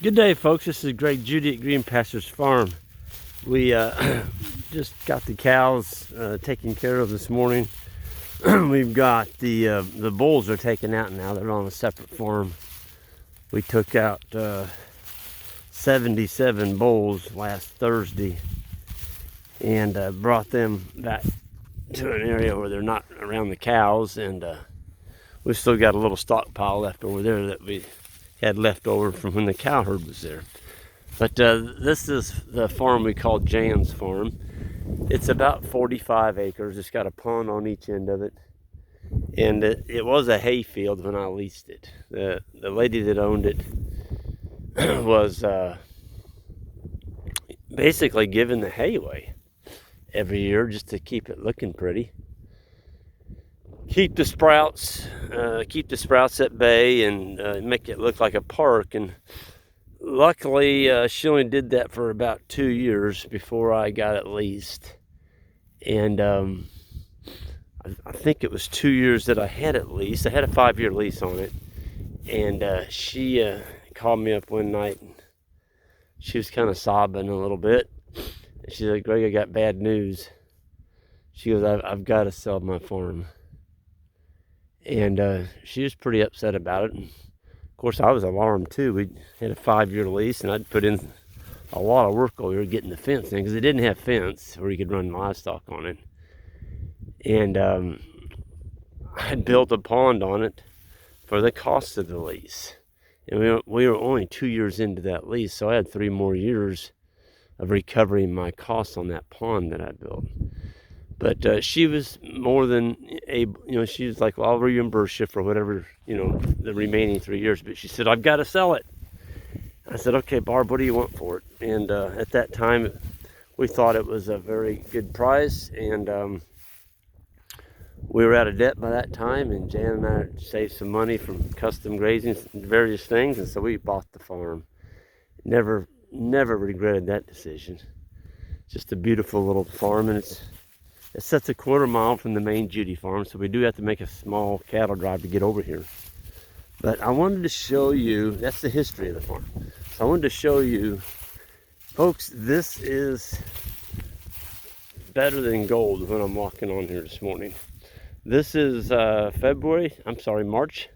Good day, folks. This is Greg Judy at Green Pastures Farm. We just got the cows taken care of this morning. We've got the bulls are taken out now. They're on a separate farm. We took out 77 bulls last Thursday and brought them back to an area where they're not around the cows, and we've still got a little stockpile left over there that we had left over from when the cow herd was there. But this is the farm we call Jan's farm. It's about 45 acres. It's got a pond on each end of it, and it was a hay field when I leased it. The lady that owned it was basically giving the hay away every year just to keep it looking pretty. Keep the sprouts at bay, and make it look like a park. And luckily, she only did that for about 2 years before I got it leased. And I think it was 2 years that I had it leased. I had a 5-year lease on it, and she called me up one night, and she was kind of sobbing a little bit. And she said, "Greg, I got bad news." She goes, I've got to sell my farm." And she was pretty upset about it. And of course, I was alarmed too. We had a 5-year lease, and I'd put in a lot of work over here getting the fence in, because it didn't have fence where you could run livestock on it. And I'd built a pond on it for the cost of the lease. And we were only 2 years into that lease, so I had 3 more years of recovering my costs on that pond that I built. But she was more than able, she was like, "Well, I'll reimburse you for whatever, the remaining 3 years." But she said, "I've got to sell it." I said, "Okay, Barb, what do you want for it?" And at that time, we thought it was a very good price. And we were out of debt by that time. And Jan and I saved some money from custom grazing and various things. And so we bought the farm. Never regretted that decision. Just a beautiful little farm, and it sits a quarter mile from the main Judy farm, so we do have to make a small cattle drive to get over here. But I wanted to show you, that's the history of the farm. So I wanted to show you, folks, this is better than gold when I'm walking on here this morning. This is March.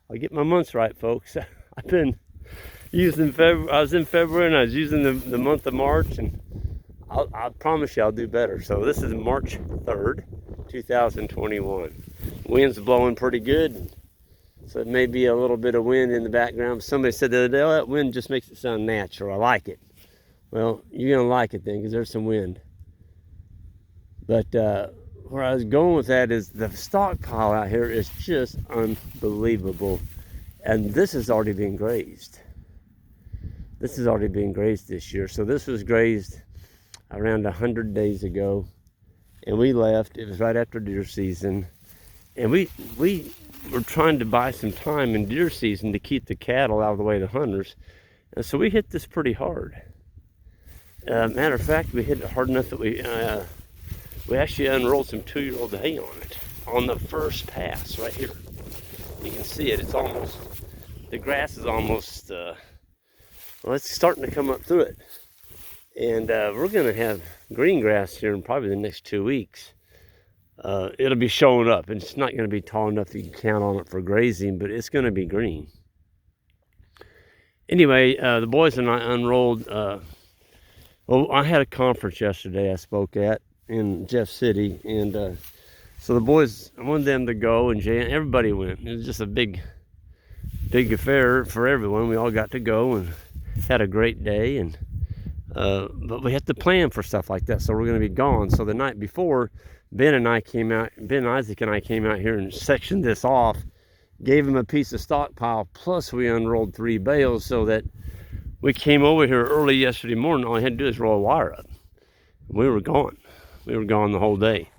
I'll get my months right, folks. I've been using I was in February, and I was using the month of March, and I promise you I'll do better. So this is March 3rd, 2021. Wind's blowing pretty good, so it may be a little bit of wind in the background. Somebody said the other day, "Oh, that wind just makes it sound natural. I like it." Well, you're going to like it then, because there's some wind. But where I was going with that is the stockpile out here is just unbelievable. And this has already been grazed. This has already been grazed this year. So this was grazed around 100 days ago, and we left. It was right after deer season, and we were trying to buy some time in deer season to keep the cattle out of the way of the hunters, and so we hit this pretty hard. Matter of fact, we hit it hard enough that we actually unrolled some 2-year-old hay on it on the first pass right here. You can see it. It's almost, the grass is almost it's starting to come up through it. And we're going to have green grass here in probably the next 2 weeks. It'll be showing up, and it's not going to be tall enough that you can count on it for grazing, but it's going to be green. Anyway, the boys and I unrolled. I had a conference yesterday I spoke at in Jeff City, and so the boys, I wanted them to go, and everybody went. It was just a big affair for everyone. We all got to go and had a great day, and but we have to plan for stuff like that, so we're going to be gone. So the night before, Ben Isaac and I came out here and sectioned this off, gave him a piece of stockpile, plus we unrolled 3 bales, so that we came over here early yesterday morning. All I had to do is roll a wire up. We were gone. We were gone the whole day.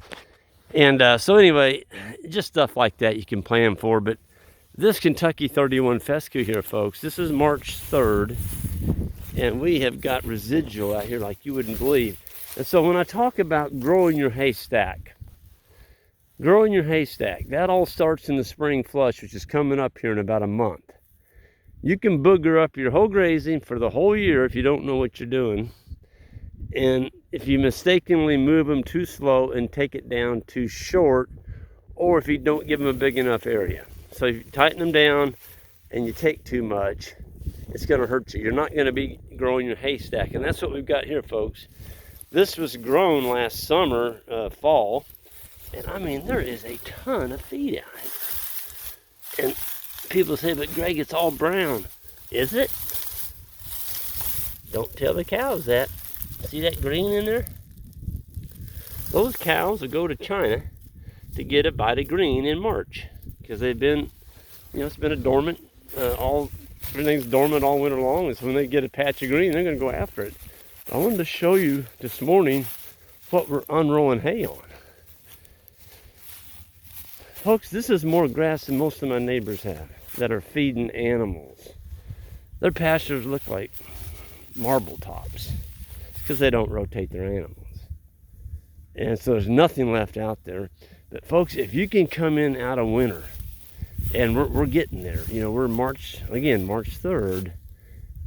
And so anyway, just stuff like that you can plan for. But this Kentucky 31 fescue here, folks, this is March 3rd. And we have got residual out here like you wouldn't believe. And so when I talk about growing your haystack, that all starts in the spring flush, which is coming up here in about a month. You can booger up your whole grazing for the whole year if you don't know what you're doing. And if you mistakenly move them too slow and take it down too short, or if you don't give them a big enough area. So if you tighten them down and you take too much, it's going to hurt you. You're not going to be growing your haystack. And that's what we've got here, folks. This was grown last summer, fall. And I mean, there is a ton of feed out here. And people say, but Greg, it's all brown. Is it? Don't tell the cows that. See that green in there? Those cows will go to China to get a bite of green in March, because they've been, it's been a dormant, everything's dormant all winter long, and so when they get a patch of green, they're going to go after it. I wanted to show you this morning what we're unrolling hay on. Folks, this is more grass than most of my neighbors have that are feeding animals. Their pastures look like marble tops because they don't rotate their animals. And so there's nothing left out there. But folks, if you can come in out of winter, and we're getting there, we're March 3rd.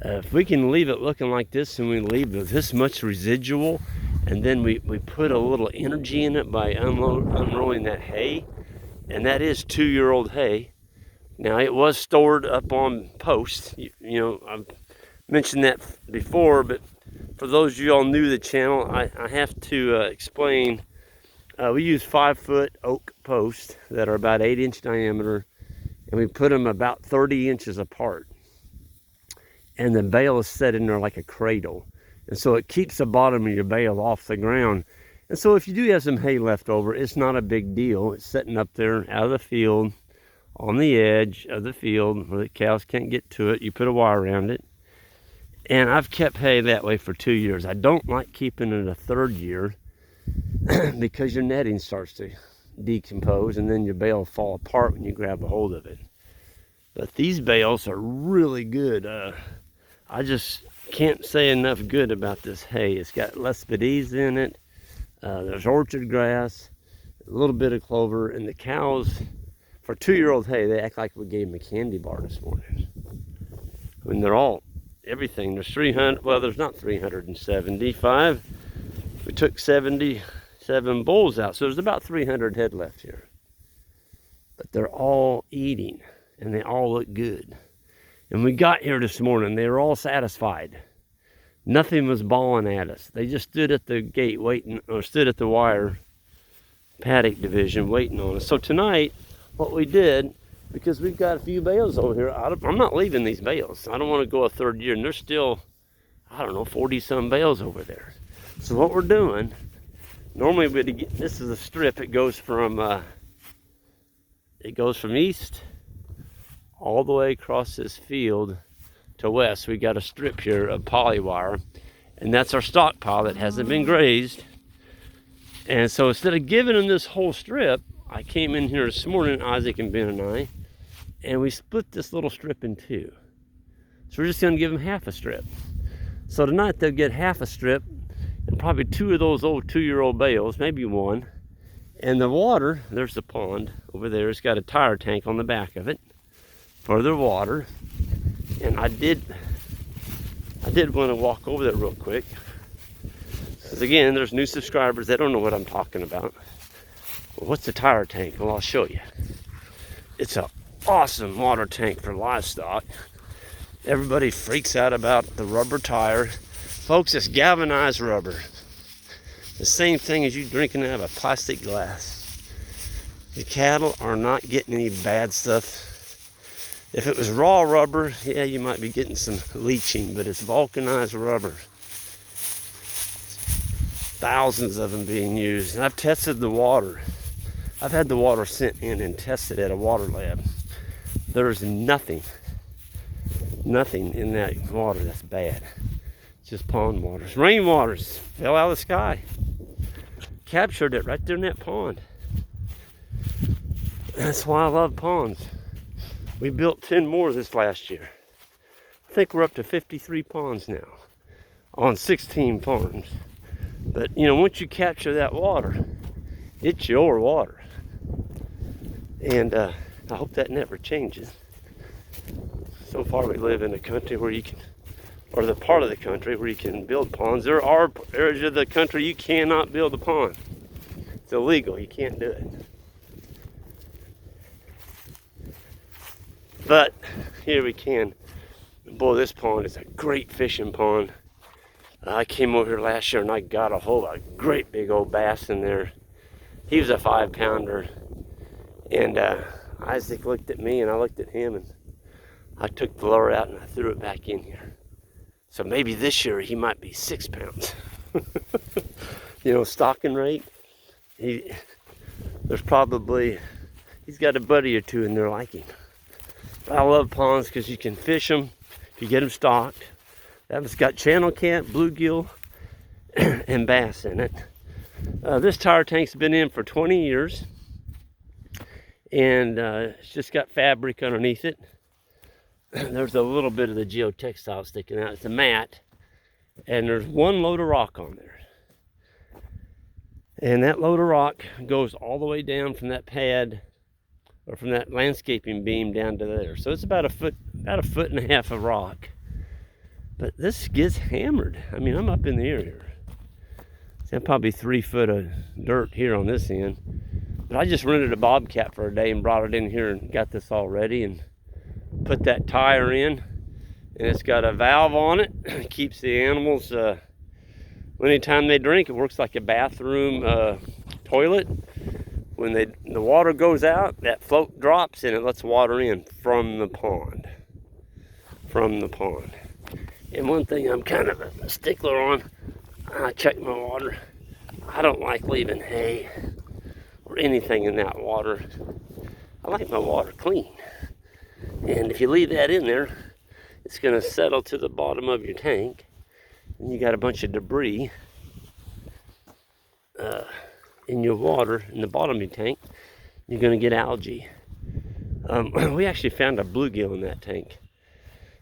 If we can leave it looking like this, and we leave this much residual, and then we put a little energy in it by unrolling that hay, and that is 2-year-old hay. Now, it was stored up on posts. I've mentioned that before, but for those of you all new to the channel, I have to explain. We use 5-foot oak posts that are about 8-inch diameter, and we put them about 30 inches apart. And the bale is set in there like a cradle. And so it keeps the bottom of your bale off the ground. And so if you do have some hay left over, it's not a big deal. It's sitting up there out of the field, on the edge of the field where the cows can't get to it. You put a wire around it. And I've kept hay that way for 2 years. I don't like keeping it a third year because your netting starts to decompose, and then your bale will fall apart when you grab a hold of it. But these bales are really good. I just can't say enough good about this hay. It's got Lespedeze in it. There's orchard grass, a little bit of clover, and the cows, for 2-year-old hay, they act like we gave them a candy bar this morning. I mean, they're all, everything. There's 300, well, there's not 375. We took 77 bulls out, so there's about 300 head left here. But they're all eating, and they all look good. And we got here this morning, they were all satisfied. Nothing was bawling at us. They just stood at the gate waiting, or stood at the wire paddock division waiting on us. So tonight, what we did, because we've got a few bales over here, I'm not leaving these bales. I don't want to go a third year, and there's still, 40-some bales over there. So what we're doing, normally this is a strip. It goes from east all the way across this field to west. We got a strip here of poly wire, and that's our stockpile that hasn't been grazed. And so instead of giving them this whole strip, I came in here this morning, Isaac and Ben and we split this little strip in two. So we're just going to give them half a strip. So tonight they'll get half a strip and probably 2 of those old 2-year-old bales, maybe 1. And the water, there's the pond over there. It's got a tire tank on the back of it for their water. And I did want to walk over there real quick, because again, there's new subscribers. They don't know what I'm talking about. Well, what's a tire tank? Well, I'll show you. It's an awesome water tank for livestock. Everybody freaks out about the rubber tire. Folks, it's galvanized rubber. The same thing as you drinking out of a plastic glass. The cattle are not getting any bad stuff. If it was raw rubber, yeah, you might be getting some leaching, but it's vulcanized rubber. Thousands of them being used. And I've tested the water. I've had the water sent in and tested at a water lab. There's nothing in that water that's bad. It's just pond waters. Rain waters fell out of the sky. Captured it right there in that pond. That's why I love ponds. We built 10 more this last year. I think we're up to 53 ponds now on 16 farms. But once you capture that water, it's your water. And I hope that never changes. So far we live in a country where you can, or the part of the country where you can build ponds. There are areas of the country you cannot build a pond. It's illegal, you can't do it. But here we can. Boy, this pond is a great fishing pond. I came over here last year and I got a whole great big old bass in there. He was a 5-pounder. And Isaac looked at me and I looked at him, and I took the lure out and I threw it back in here. So maybe this year he might be 6 pounds. You know, stocking rate. He's got a buddy or two in there like him. But I love ponds because you can fish them if you get them stocked. That one's got channel cat, bluegill, and bass in it. This tire tank's been in for 20 years. And it's just got fabric underneath it. There's a little bit of the geotextile sticking out. It's a mat. And there's one load of rock on there. And that load of rock goes all the way down from that pad, or from that landscaping beam down to there. So it's about a foot and a half of rock. But this gets hammered. I mean, I'm up in the air here. See, I'm probably 3 foot of dirt here on this end. But I just rented a bobcat for a day and brought it in here and got this all ready and put that tire in. And it's got a valve on it. It keeps the animals, anytime they drink, it works like a bathroom toilet. When the water goes out, that float drops and it lets water in from the pond. And one thing I'm kind of a stickler on, I check my water. I don't like leaving hay or anything in that water. I like my water clean. And if you leave that in there, it's going to settle to the bottom of your tank. And you got a bunch of debris in your water, in the bottom of your tank. You're going to get algae. We actually found a bluegill in that tank.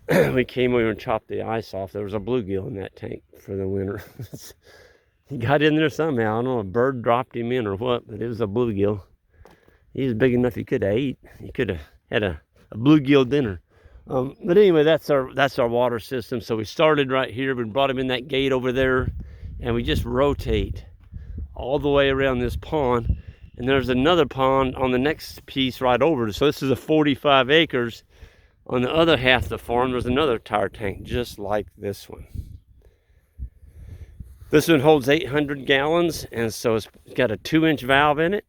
We came over and chopped the ice off. There was a bluegill in that tank for the winter. He got in there somehow. I don't know, a bird dropped him in or what, but it was a bluegill. He was big enough he could have ate. He could have had a bluegill dinner. But anyway, that's our water system. So we started right here. We brought him in that gate over there, and we just rotate all the way around this pond. And there's another pond on the next piece right over. So this is a 45 acres. On the other half of the farm, there's another tire tank just like this one. This one holds 800 gallons, and so it's got a 2-inch valve in it.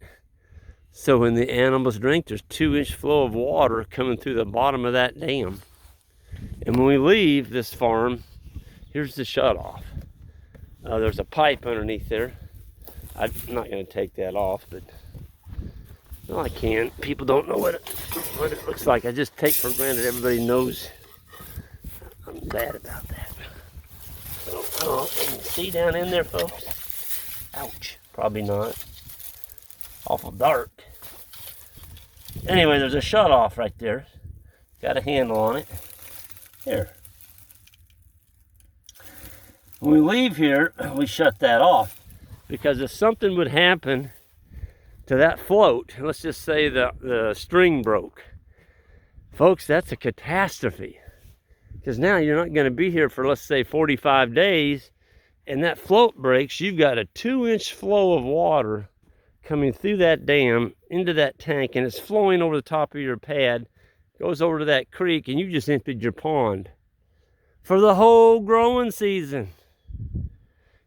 So when the animals drink, there's 2-inch flow of water coming through the bottom of that dam. And when we leave this farm, here's the shutoff. There's a pipe underneath there. I'm not going to take that off, but well, I can. People don't know what it looks like. I just take for granted everybody knows. I'm bad about that. Oh, can you see down in there, folks? Ouch. Probably not. Awful dark. Anyway, there's a shutoff right there. Got a handle on it. Here. When we leave here, we shut that off. Because if something would happen to that float, let's just say the string broke. Folks, that's a catastrophe. Because now you're not going to be here for, let's say, 45 days, and that float breaks. You've got a 2-inch flow of water coming through that dam into that tank, and it's flowing over the top of your pad, goes over to that creek, and you just emptied your pond for the whole growing season.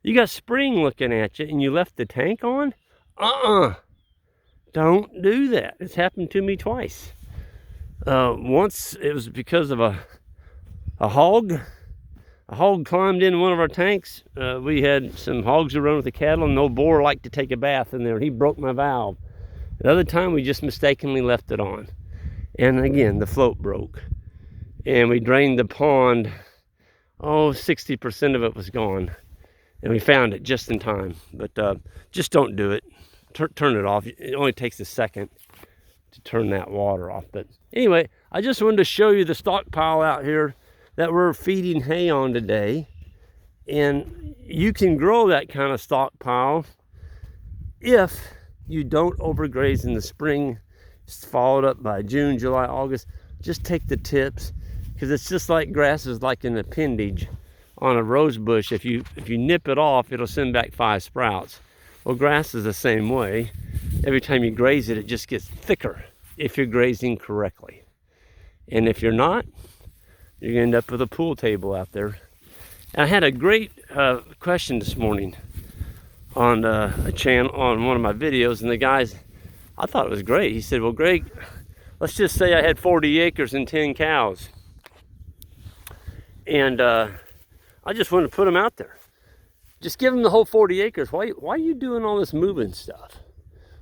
You got spring looking at you, and you left the tank on? Don't do that. It's happened to me twice. Once it was because of a hog. A hog climbed in one of our tanks. We had some hogs who run with the cattle, and no boar liked to take a bath in there, and he broke my valve. The other time, we just mistakenly left it on. And again, the float broke. And we drained the pond. 60% of it was gone. And we found it just in time. But just don't do it. Turn it off. It only takes a second to turn that water off. But anyway, I just wanted to show you the stockpile out here that we're feeding hay on today. And you can grow that kind of stockpile if you don't overgraze in the spring. It's followed up by June, July, August. Just take the tips because it's just like grass is like an appendage on a rose bush. If you nip it off, it'll send back 5 sprouts. Well, grass is the same way. Every time you graze it, it just gets thicker if you're grazing correctly. And if you're not, you're gonna end up with a pool table out there. And I had a great question this morning on a channel, on one of my videos, and the guys, I thought it was great. He said, well, Greg, let's just say I had 40 acres and 10 cows. And I just wanted to put them out there. Just give them the whole 40 acres. Why are you doing all this moving stuff?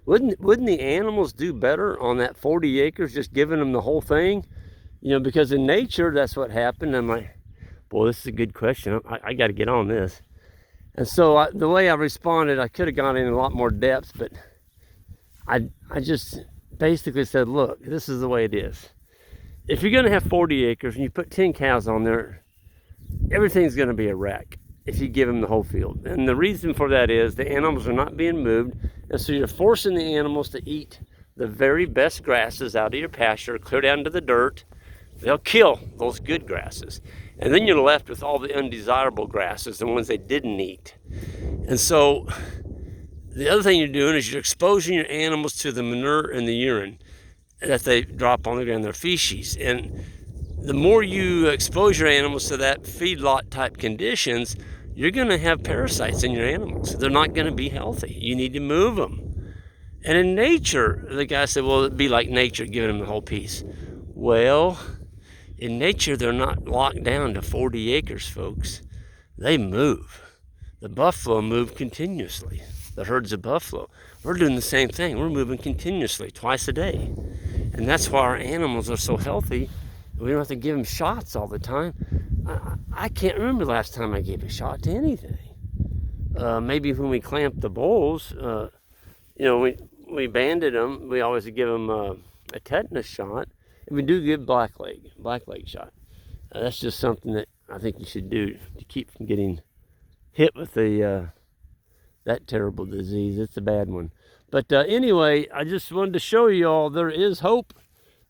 Wouldn't the animals do better on that 40 acres, just giving them the whole thing? You know, because in nature, that's what happened. I'm like, boy, this is a good question. I got to get on this. And so the way I responded, I could have gone in a lot more depth, but I just basically said, look, this is the way it is. If you're going to have 40 acres and you put 10 cows on there, everything's going to be a wreck if you give them the whole field. And the reason for that is the animals are not being moved, and so you're forcing the animals to eat the very best grasses out of your pasture, clear down to the dirt. They'll kill those good grasses. And then you're left with all the undesirable grasses, the ones they didn't eat. And so the other thing you're doing is you're exposing your animals to the manure and the urine that they drop on the ground, their feces. And the more you expose your animals to that feedlot type conditions, you're going to have parasites in your animals. They're not going to be healthy. You need to move them. And in nature, the guy said, well, it'd be like nature, giving them the whole piece. Well, in nature, they're not locked down to 40 acres, folks. They move. The buffalo move continuously. The herds of buffalo. We're doing the same thing. We're moving continuously, twice a day. And that's why our animals are so healthy. We don't have to give them shots all the time. I can't remember the last time I gave a shot to anything. Maybe when we clamped the bulls, you know, we banded them. We always give them a tetanus shot. And we do give black leg shot. That's just something that I think you should do to keep from getting hit with that terrible disease. It's a bad one. But anyway, I just wanted to show you all there is hope.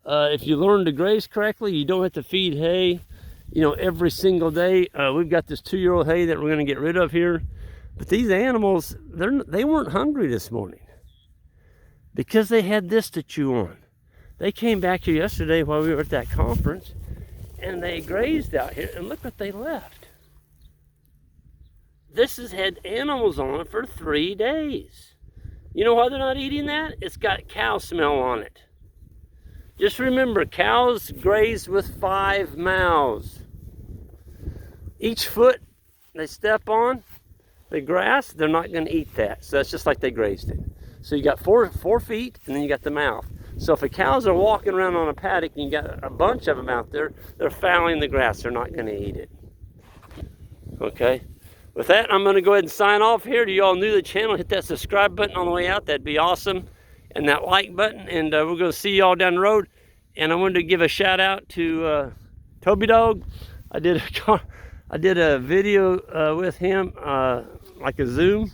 If you learn to graze correctly, you don't have to feed hay, you know, every single day. We've got this 2-year-old hay that we're going to get rid of here. But these animals, they weren't hungry this morning because they had this to chew on. They came back here yesterday while we were at that conference, and they grazed out here, and look what they left. This has had animals on it for 3 days. You know why they're not eating that? It's got cow smell on it. Just remember, cows graze with 5 mouths. Each foot they step on, the grass, they're not going to eat that. So that's just like they grazed it. So you got four feet, and then you got the mouth. So if the cows are walking around on a paddock and you got a bunch of them out there, they're fouling the grass. They're not going to eat it. Okay? With that, I'm going to go ahead and sign off here. To you all new to the channel, hit that subscribe button on the way out. That'd be awesome. And that like button. And we're going to see you all down the road. And I wanted to give a shout out to Toby Dog. I did a video with him, like a Zoom,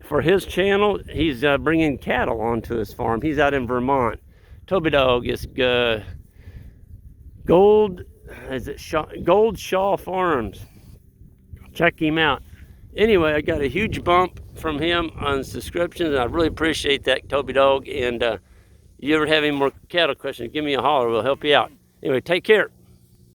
for his channel. He's bringing cattle onto his farm. He's out in Vermont. Toby Dog is Gold Shaw Farms. Check him out. Anyway, I got a huge bump from him on subscriptions, and I really appreciate that, Toby Dog. And you ever have any more cattle questions, give me a holler. We'll help you out. Anyway, take care.